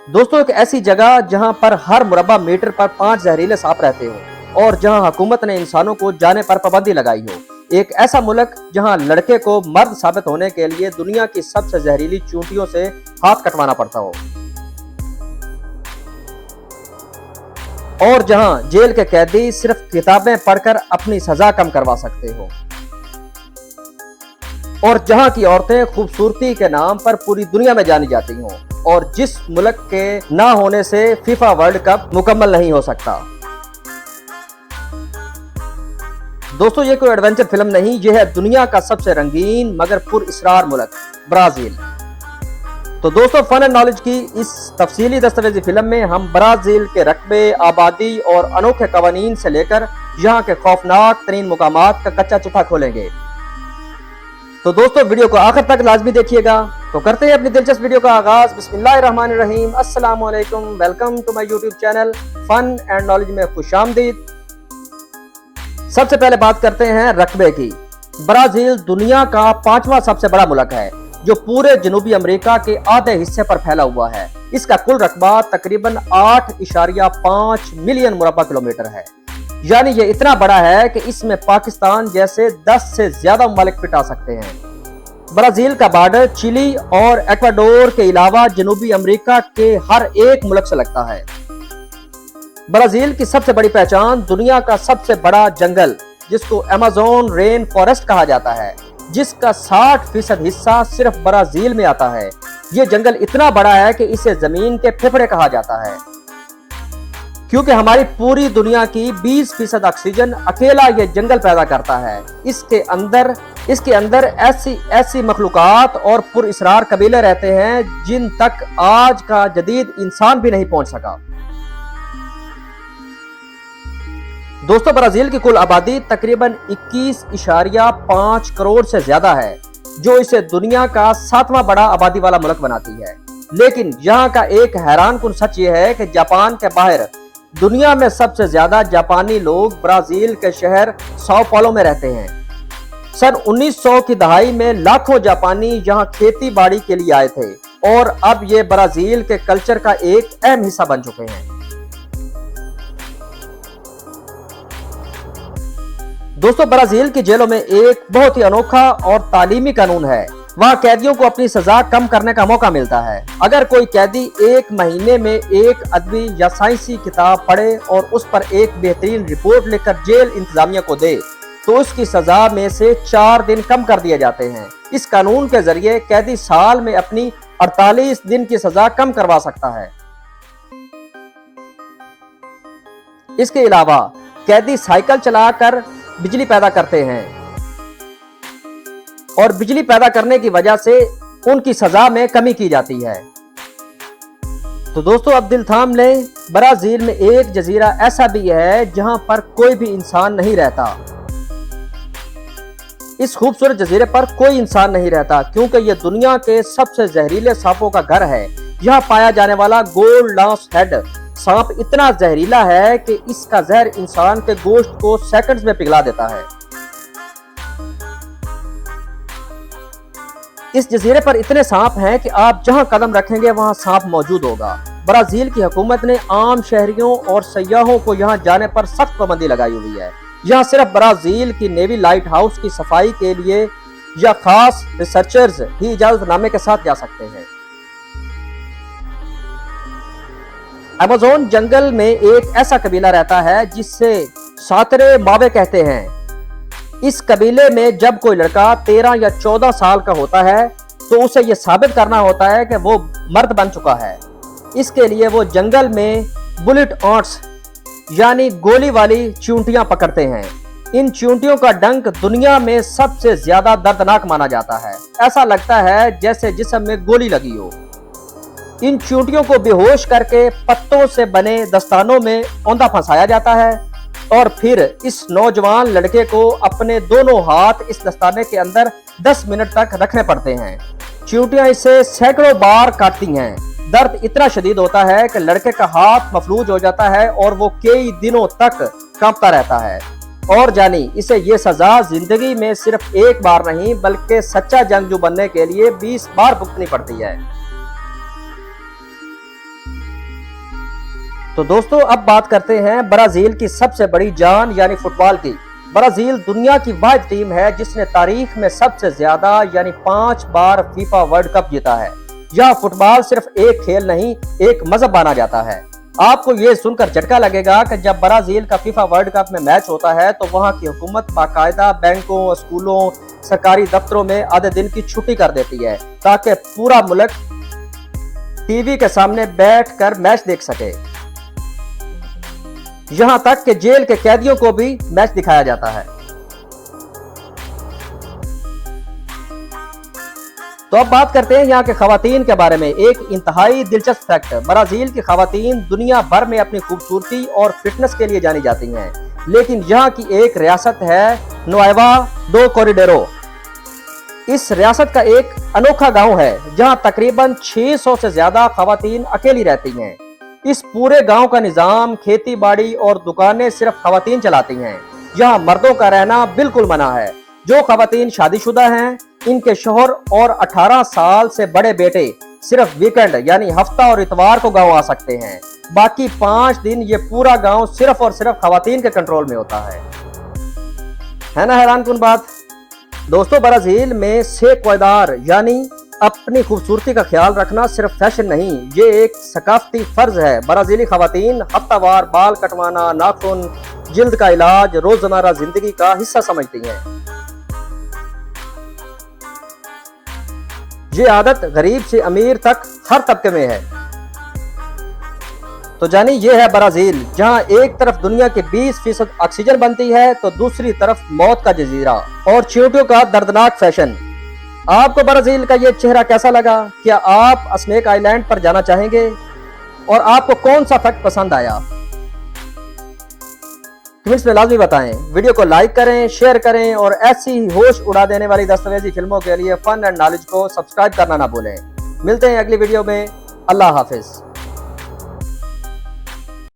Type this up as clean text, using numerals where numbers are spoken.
दोस्तों, एक ऐसी जगह जहां पर हर मुरब्बा मीटर पर 5 जहरीले सांप रहते हो और जहां हुकूमत ने इंसानों को जाने पर पाबंदी लगाई हो। एक ऐसा मुल्क जहां लड़के को मर्द साबित होने के लिए दुनिया की सबसे जहरीली चींटियों से हाथ कटवाना पड़ता हो, और जहां जेल के कैदी सिर्फ किताबें पढ़कर अपनी सजा कम करवा सकते हो, और जहां की औरतें खूबसूरती के नाम पर पूरी दुनिया में जानी जाती हों, और जिस मुल्क के ना होने से फीफा वर्ल्ड कप मुकम्मल नहीं हो सकता। दोस्तों, ये कोई एडवेंचर फिल्म नहीं, ये है दुनिया का सबसे रंगीन मगर पुरअसरार मुल्क ब्राजील। तो दोस्तों, फन एंड नॉलेज की इस तफसीली दस्तावेजी फिल्म में हम ब्राजील के रकबे, आबादी और अनोखे कवानीन से लेकर यहाँ के खौफनाक तरीन मुकामात का कच्चा चिट्ठा खोलेंगे। तो दोस्तों, वीडियो को आखिर तक लाजमी देखिएगा। तो करते हैं अपनी दिलचस्प वीडियो का आगाज। बिस्मिल्लाहिर्रहमानिर्रहीम। अस्सलाम वालेकुम, welcome to my YouTube channel fun and knowledge में खुशामदीद। सबसे पहले बात करते हैं रकबे की। ब्राजील दुनिया का 5वां सबसे बड़ा मुल्क है, जो पूरे जनूबी अमेरिका के आधे हिस्से पर फैला हुआ है। इसका कुल रकबा तकरीबन 8.5 मिलियन मुरब्बा किलोमीटर है, यानी ये इतना बड़ा है कि इसमें पाकिस्तान जैसे 10 से ज्यादा ममालिक पिटा सकते हैं। ब्राजील का बॉर्डर चिली और इक्वाडोर के अलावा जनूबी अमेरिका के हर एक मुल्क से लगता है। ब्राजील की सबसे बड़ी पहचान दुनिया का सबसे बड़ा जंगल, जिसको अमेज़न रेन फॉरेस्ट कहा जाता है, जिसका 60% हिस्सा सिर्फ ब्राजील में आता है। ये जंगल इतना बड़ा है कि इसे जमीन के फेफड़े कहा जाता है, क्योंकि हमारी पूरी दुनिया की 20% ऑक्सीजन अकेला ये जंगल पैदा करता है। इसके अंदर ऐसी मखलूकात और पुरअसरार कबीले रहते हैं जिन तक आज का जदीद इंसान भी नहीं पहुंच सका। दोस्तों, ब्राजील की कुल आबादी तकरीबन 21.5 करोड़ से ज्यादा है, जो इसे दुनिया का 7वां बड़ा आबादी वाला मुल्क बनाती है। लेकिन यहाँ का एक हैरानकुन सच ये है कि जापान के बाहर दुनिया में सबसे ज्यादा जापानी लोग ब्राजील के शहर साओ पाउलो में रहते हैं। सन 1900 की दहाई में लाखों जापानी यहाँ खेती बाड़ी के लिए आए थे, और अब ये ब्राजील के कल्चर का एक अहम हिस्सा बन चुके हैं। दोस्तों, ब्राजील की जेलों में एक बहुत ही अनोखा और तालीमी कानून है। वहाँ कैदियों को अपनी सजा कम करने का मौका मिलता है। अगर कोई कैदी 1 महीने में एक अदबी या साइंसी किताब पढ़े और उस पर एक बेहतरीन रिपोर्ट लिखकर जेल इंतजामिया को दे, तो उसकी सजा में से 4 दिन कम कर दिए जाते हैं। इस कानून के जरिए कैदी साल में अपनी 48 दिन की सजा कम करवा सकता है। इसके अलावा कैदी साइकिल चलाकर बिजली पैदा करते हैं, और बिजली पैदा करने की वजह से उनकी सजा में कमी की जाती है। तो दोस्तों, अब दिल थाम लें, ब्राजील में एक जजीरा ऐसा भी है जहां पर कोई भी इंसान नहीं रहता। इस खूबसूरत जजीरे पर कोई इंसान नहीं रहता, क्योंकि यह दुनिया के सबसे जहरीले सांपों का घर है। यहाँ पाया जाने वाला गोल्ड लॉन्स हेड सांप इतना जहरीला है कि इसका जहर इंसान के गोश्त को सेकंड्स में पिघला देता है। इस जजीरे पर इतने सांप हैं कि आप जहां कदम रखेंगे वहां सांप मौजूद होगा। ब्राजील की हुकूमत ने आम शहरियों और सयाहों को यहां जाने पर सख्त पाबंदी लगाई हुई है। यहां सिर्फ ब्राजील की नेवी लाइट हाउस की सफाई के लिए या खास रिसर्चर्स ही इजाजतनामे के साथ जा सकते हैं। अमेज़न जंगल में एक ऐसा कबीला रहता है जिससे सातरे मावे कहते हैं। इस कबीले में जब कोई लड़का 13 या 14 साल का होता है, तो उसे यह साबित करना होता है कि वो मर्द बन चुका है। इसके लिए वो जंगल में बुलेट ऑट्स यानी गोली वाली चींटियां पकड़ते हैं। इन चींटियों का डंक दुनिया में सबसे ज्यादा दर्दनाक माना जाता है। ऐसा लगता है जैसे जिस्म में गोली लगी हो। इन चींटियों को बेहोश करके पत्तों से बने दस्तानों में औंधा फंसाया जाता है, और फिर इस नौजवान लड़के को अपने दोनों हाथ इस दस्ताने के अंदर 10 मिनट तक रखने पड़ते हैं। चींटियां इसे सैकड़ों बार काटती हैं। दर्द इतना शदीद होता है कि लड़के का हाथ मफलूज हो जाता है और वो कई दिनों तक कांपता रहता है। और जानी, इसे ये सजा जिंदगी में सिर्फ एक बार नहीं बल्कि सच्चा जंगजू बनने के लिए 20 बार भुगतनी पड़ती है। تو دوستو اب بات کرتے ہیں برازیل کی سب سے بڑی جان یعنی فٹ بال کی۔ برازیل دنیا کی واحد ٹیم ہے جس نے تاریخ میں سب سے زیادہ یعنی 5 بار فیفا ورلڈ کپ جیتا ہے۔ یہاں فٹ بال صرف ایک کھیل نہیں، ایک مذہب مانا جاتا ہے۔ آپ کو یہ سن کر جھٹکا لگے گا کہ جب برازیل کا فیفا ورلڈ کپ میں میچ ہوتا ہے تو وہاں کی حکومت باقاعدہ بینکوں، اسکولوں، سرکاری دفتروں میں آدھے دن کی چھٹی کر دیتی ہے تاکہ پورا ملک ٹی وی کے سامنے بیٹھ کر میچ دیکھ سکے۔ یہاں تک کہ جیل کے قیدیوں کو بھی میچ دکھایا جاتا ہے۔ تو اب بات کرتے ہیں یہاں کے خواتین کے بارے میں۔ ایک انتہائی دلچسپ فیکٹ، برازیل کی خواتین دنیا بھر میں اپنی خوبصورتی اور فٹنس کے لیے جانی جاتی ہیں، لیکن یہاں کی ایک ریاست ہے نوئیوا دو کوریڈیرو۔ اس ریاست کا ایک انوکھا گاؤں ہے جہاں تقریباً 600 سے زیادہ خواتین اکیلی رہتی ہیں۔ اس پورے گاؤں کا نظام کھیتی باڑی اور دکانیں صرف خواتین چلاتی ہیں۔ یہاں مردوں کا رہنا بالکل منع ہے۔ جو خواتین شادی شدہ ہیں ان کے شوہر اور 18 سال سے بڑے بیٹے صرف ویکنڈ یعنی ہفتہ اور اتوار کو گاؤں آ سکتے ہیں، باقی 5 دن یہ پورا گاؤں صرف اور صرف خواتین کے کنٹرول میں ہوتا ہے نا حیران کن بات۔ دوستو برازیل میں سیکویدار یعنی اپنی خوبصورتی کا خیال رکھنا صرف فیشن نہیں، یہ ایک ثقافتی فرض ہے۔ برازیلی خواتین ہفتہ وار بال کٹوانا، ناخن، جلد کا علاج روزمرہ زندگی کا حصہ سمجھتی ہیں۔ یہ عادت غریب سے امیر تک ہر طبقے میں ہے۔ تو جانی یہ ہے برازیل، جہاں ایک طرف دنیا کے 20% آکسیجن بنتی ہے تو دوسری طرف موت کا جزیرہ اور چیونٹیوں کا دردناک فیشن۔ آپ کو برازیل کا یہ چہرہ کیسا لگا؟ کیا آپ اسنیک آئی لینڈ پر جانا چاہیں گے؟ اور آپ کو کون سا فیکٹ پسند آیا؟ کمنٹس میں لازمی بتائیں۔ ویڈیو کو لائک کریں، شیئر کریں اور ایسی ہی ہوش اڑا دینے والی دستاویزی فلموں کے لیے فن اینڈ نالج کو سبسکرائب کرنا نہ بھولیں۔ ملتے ہیں اگلی ویڈیو میں۔ اللہ حافظ۔